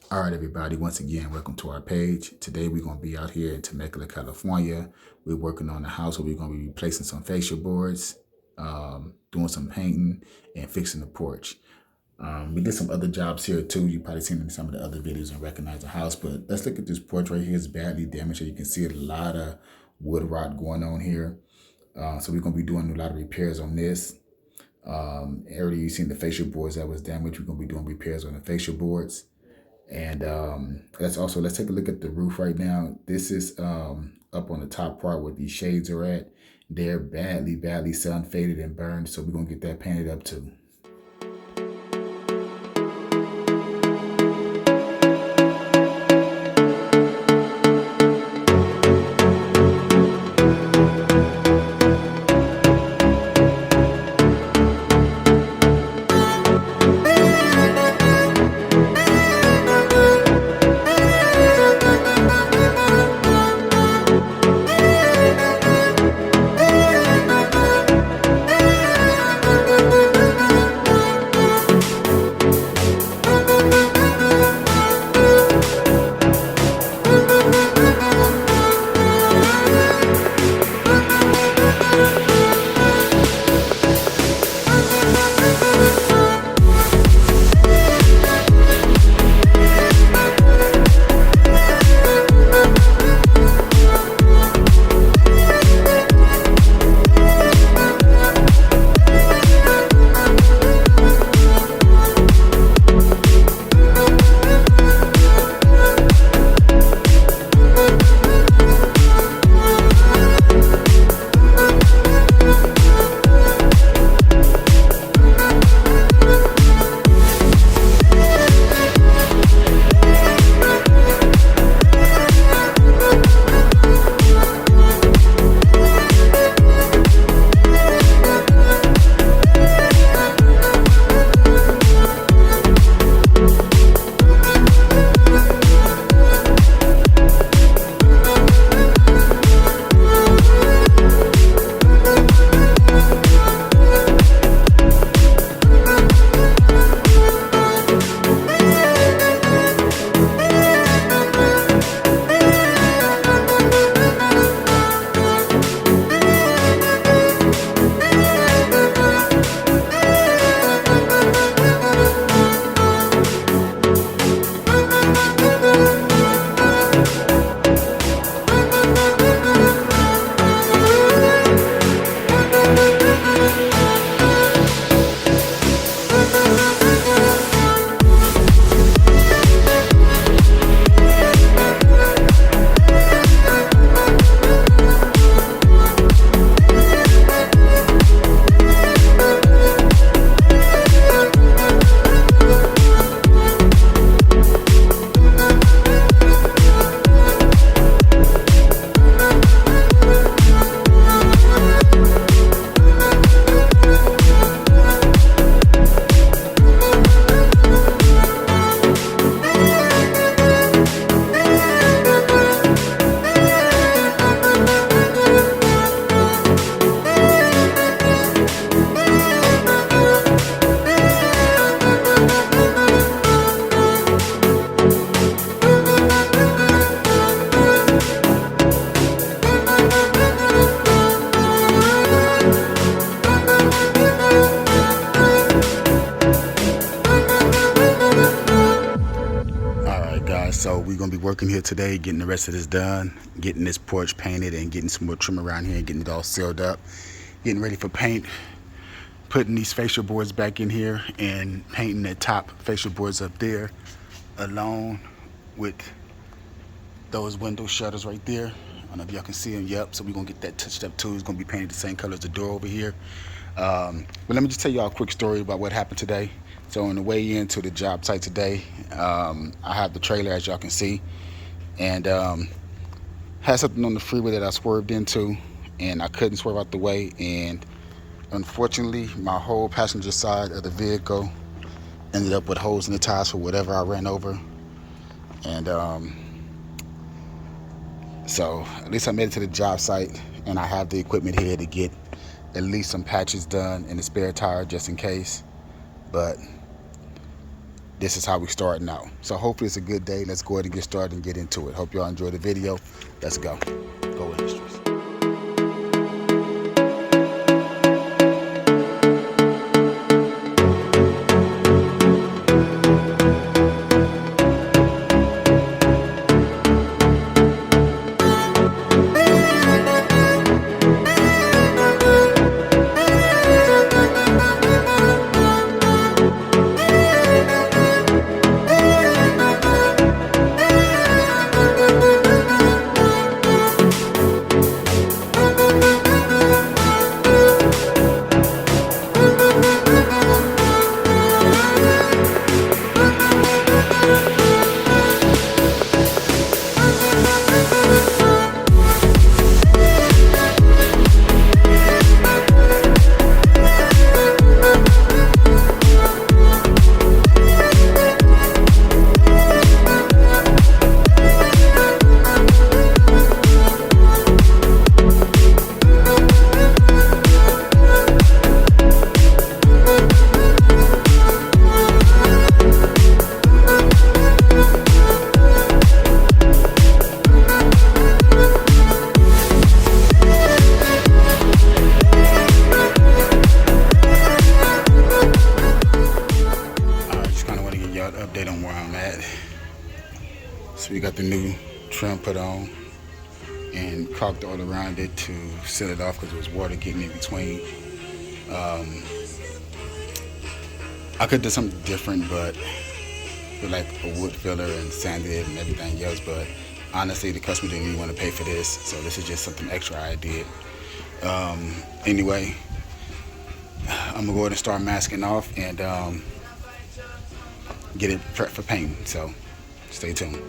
All right, everybody, once again, welcome to our page. Today, we're going to be out here in Temecula, California. We're working on a house where we're going to be replacing some fascia boards, doing some painting, and fixing the porch. We did some other jobs here too. You probably seen in some of the other videos and recognize the house, but let's look at this porch right here. It's badly damaged. You can see a lot of wood rot going on here. So we're going to be doing a lot of repairs on this. Earlier you seen the fascia boards that was damaged. We're going to be doing repairs on the fascia boards. And let's take a look at the roof right now. This is up on the top part where these shades are at. They're badly sun faded and burned. So we're going to get that painted up too. So we're gonna be working here today, getting the rest of this done, getting this porch painted and getting some more trim around here and getting it all sealed up, getting ready for paint, putting these fascia boards back in here and painting the top fascia boards up there along with those window shutters right there. I don't know if y'all can see them. Yep. So we're gonna get that touched up too. It's gonna be painted the same color as the door over here. But let me just tell y'all a quick story about what happened today. So on the way into the job site today, I have the trailer, as y'all can see, and had something on the freeway that I swerved into, and I couldn't swerve out the way, and unfortunately my whole passenger side of the vehicle ended up with holes in the tires for whatever I ran over. And so at least I made it to the job site, and I have the equipment here to get at least some patches done in the spare tire just in case. But this is how we starting out. So hopefully it's a good day. Let's go ahead and get started and get into it. Hope y'all enjoy the video. Let's go. Go Industries. Update on where I'm at. So we got the new trim put on and caulked all around it to seal it off because there was water getting in between. I could do something different, but with like a wood filler and sanded it and everything else, but honestly the customer didn't even want to pay for this, so this is just something extra I did. Anyway, I'm gonna go ahead and start masking off and get it prepped for painting, so stay tuned.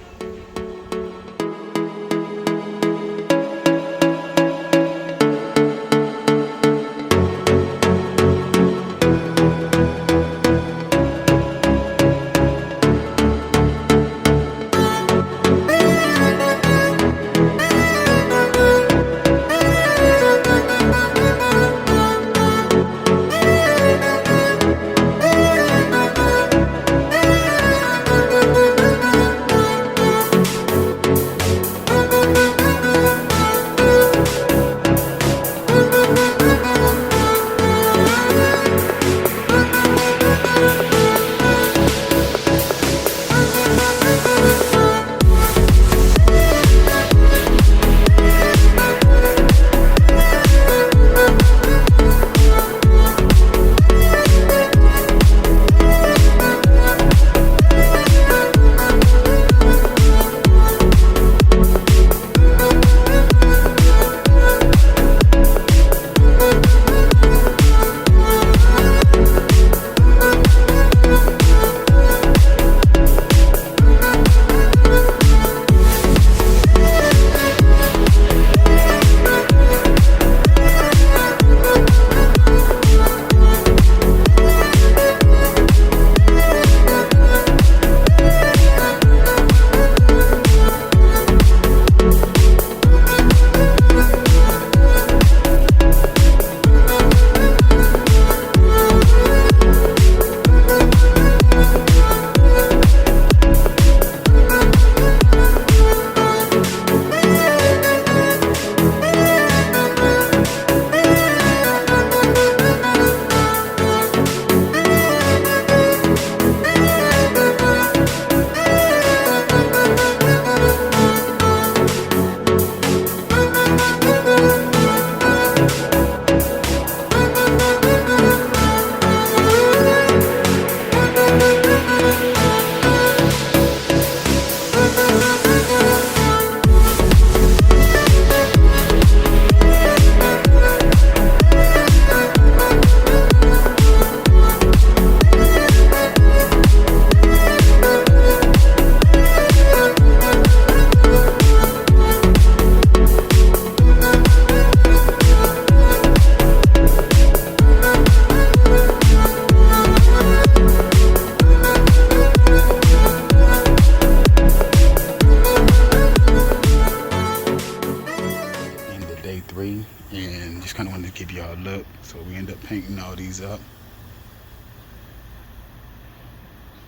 kind of wanted to give y'all a look. So we end up painting all these up.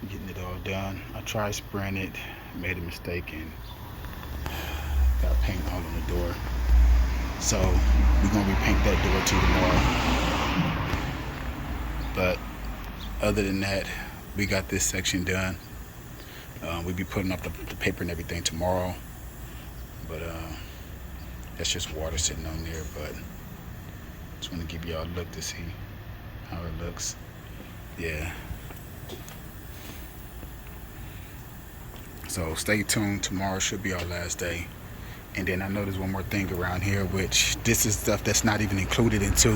getting it all done. I tried spraying it, made a mistake, and got paint all on the door. So we're gonna repaint that door too tomorrow. But other than that, we got this section done. We'll be putting up the paper and everything tomorrow. But that's just water sitting on there. But just want to give y'all a look to see how it looks. Yeah. So stay tuned. Tomorrow should be our last day. And then I know there's one more thing around here, which this is stuff that's not even included into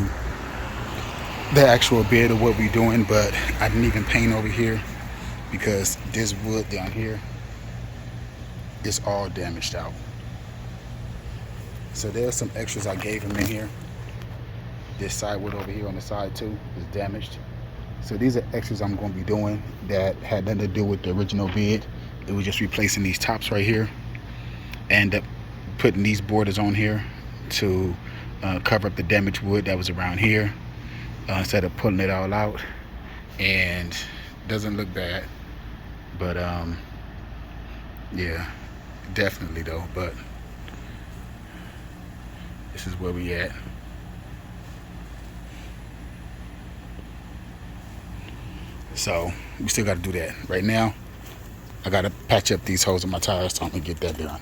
the actual bid of what we're doing, but I didn't even paint over here because this wood down here is all damaged out. So there's some extras I gave him in here. This side wood over here on the side too is damaged. So these are extras I'm going to be doing that had nothing to do with the original bid. It was just replacing these tops right here and putting these borders on here to cover up the damaged wood that was around here instead of pulling it all out. And it doesn't look bad, but yeah, definitely though. But this is where we at. So we still got to do that. Right now I got to patch up these holes in my tires, so I'm gonna get that done.